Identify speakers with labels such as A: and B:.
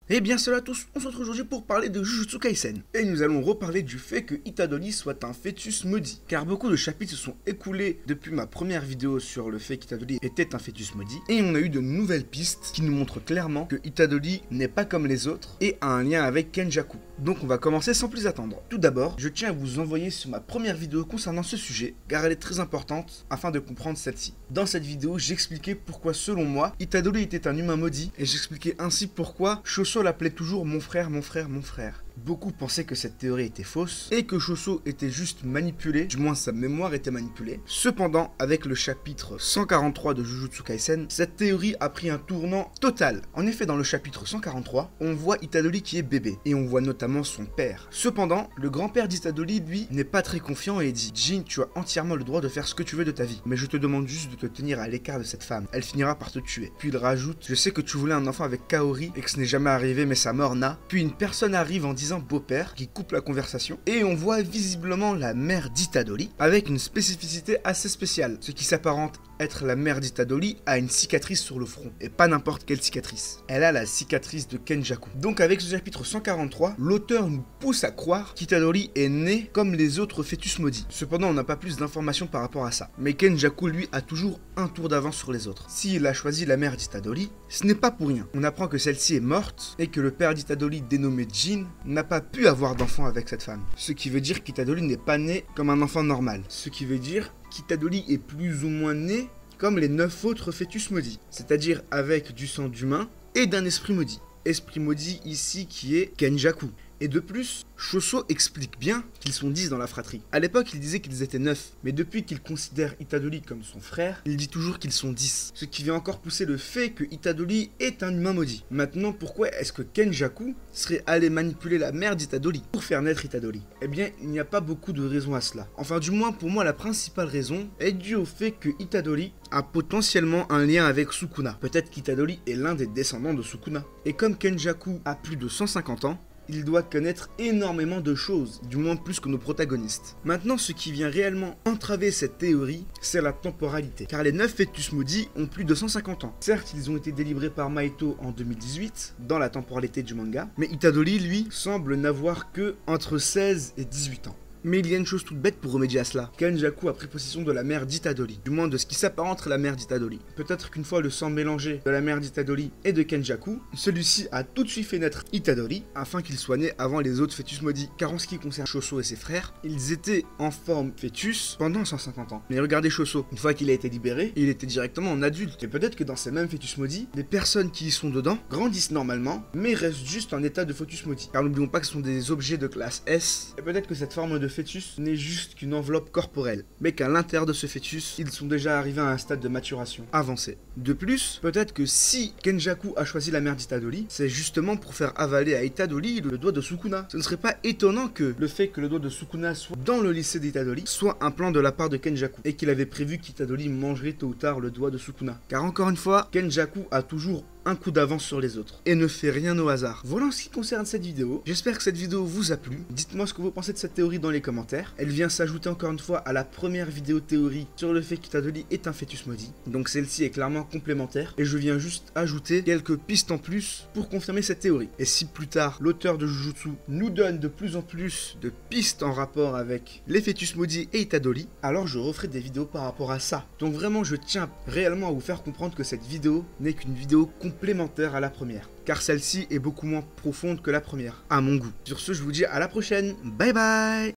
A: Eh bien salut à tous, on se retrouve aujourd'hui pour parler de Jujutsu Kaisen. Et nous allons reparler du fait que Itadori soit un fœtus maudit. Car beaucoup de chapitres se sont écoulés depuis ma première vidéo sur le fait qu'Itadori était un fœtus maudit. Et on a eu de nouvelles pistes qui nous montrent clairement que Itadori n'est pas comme les autres et a un lien avec Kenjaku. Donc on va commencer sans plus attendre. Tout d'abord, je tiens à vous envoyer sur ma première vidéo concernant ce sujet, car elle est très importante afin de comprendre celle-ci. Dans cette vidéo, j'expliquais pourquoi selon moi, Itadori était un humain maudit et j'expliquais ainsi pourquoi Choso l'appelait toujours mon frère, mon frère, mon frère. Beaucoup pensaient que cette théorie était fausse et que Choso était juste manipulé, du moins sa mémoire était manipulée. Cependant, avec le chapitre 143 de Jujutsu Kaisen, cette théorie a pris un tournant total. En effet, dans le chapitre 143, on voit Itadori qui est bébé et on voit notamment son père. Cependant, le grand-père d'Itadori, lui, n'est pas très confiant et dit: Jin, tu as entièrement le droit de faire ce que tu veux de ta vie, mais je te demande juste de te tenir à l'écart de cette femme. Elle finira par te tuer. Puis il rajoute: je sais que tu voulais un enfant avec Kaori et que ce n'est jamais arrivé, mais sa mort n'a. Puis une personne arrive en disant beau-père qui coupe la conversation et on voit visiblement la mère d'Itadori avec une spécificité assez spéciale. Ce qui s'apparente être la mère d'Itadori a une cicatrice sur le front et pas n'importe quelle cicatrice. Elle a la cicatrice de Kenjaku. Donc avec ce chapitre 143, l'auteur nous pousse à croire qu'Itadori est né comme les autres fœtus maudits. Cependant, on n'a pas plus d'informations par rapport à ça. Mais Kenjaku, lui, a toujours un tour d'avance sur les autres. S'il a choisi la mère d'Itadori, ce n'est pas pour rien. On apprend que celle-ci est morte et que le père d'Itadori, dénommé Jin, n'a pas pu avoir d'enfant avec cette femme. Ce qui veut dire qu'Itadori n'est pas né comme un enfant normal. Ce qui veut dire qu'Itadori est plus ou moins né comme les 9 autres fœtus maudits, c'est-à-dire avec du sang d'humain et d'un esprit maudit. Esprit maudit ici qui est Kenjaku. Et de plus, Choso explique bien qu'ils sont 10 dans la fratrie. A l'époque, il disait qu'ils étaient 9, mais depuis qu'il considère Itadori comme son frère, il dit toujours qu'ils sont 10. Ce qui vient encore pousser le fait que Itadori est un humain maudit. Maintenant, pourquoi est-ce que Kenjaku serait allé manipuler la mère d'Itadori pour faire naître Itadori? Eh bien, il n'y a pas beaucoup de raisons à cela. Enfin, du moins, pour moi, la principale raison est due au fait que Itadori a potentiellement un lien avec Sukuna. Peut-être qu'Itadori est l'un des descendants de Sukuna. Et comme Kenjaku a plus de 150 ans, il doit connaître énormément de choses, du moins plus que nos protagonistes. Maintenant, ce qui vient réellement entraver cette théorie, c'est la temporalité. Car les 9 fœtus maudits ont plus de 150 ans. Certes, ils ont été délivrés par Mahito en 2018, dans la temporalité du manga, mais Itadori, lui, semble n'avoir que entre 16 et 18 ans. Mais il y a une chose toute bête pour remédier à cela. Kenjaku a pris possession de la mère d'Itadori, du moins de ce qui s'apparente à la mère d'Itadori. Peut-être qu'une fois le sang mélangé de la mère d'Itadori et de Kenjaku, celui-ci a tout de suite fait naître Itadori, afin qu'il soit né avant les autres fœtus maudits. Car en ce qui concerne Choso et ses frères, ils étaient en forme fœtus pendant 150 ans. Mais regardez Choso, une fois qu'il a été libéré, il était directement en adulte. Et peut-être que dans ces mêmes fœtus maudits, les personnes qui y sont dedans grandissent normalement, mais restent juste en état de fœtus maudit. Car n'oublions pas que ce sont des objets de classe S, et peut-être que cette forme de fœtus n'est juste qu'une enveloppe corporelle, mais qu'à l'intérieur de ce fœtus, ils sont déjà arrivés à un stade de maturation avancé. De plus, peut-être que si Kenjaku a choisi la mère d'Itadori, c'est justement pour faire avaler à Itadori le doigt de Sukuna. Ce ne serait pas étonnant que le fait que le doigt de Sukuna soit dans le lycée d'Itadori soit un plan de la part de Kenjaku, et qu'il avait prévu qu'Itadori mangerait tôt ou tard le doigt de Sukuna. Car encore une fois, Kenjaku a toujours un coup d'avance sur les autres et ne fait rien au hasard. Voilà en ce qui concerne cette vidéo. J'espère que cette vidéo vous a plu. Dites-moi ce que vous pensez de cette théorie dans les commentaires. Elle vient s'ajouter encore une fois à la première vidéo théorie sur le fait qu'Itadori est un fœtus maudit. Donc celle-ci est clairement complémentaire et je viens juste ajouter quelques pistes en plus pour confirmer cette théorie. Et si plus tard l'auteur de Jujutsu nous donne de plus en plus de pistes en rapport avec les fœtus maudits et Itadori, alors je referai des vidéos par rapport à ça. Donc vraiment je tiens réellement à vous faire comprendre que cette vidéo n'est qu'une vidéo complémentaire à la première, car celle-ci est beaucoup moins profonde que la première, à mon goût. Sur ce, je vous dis à la prochaine, bye bye.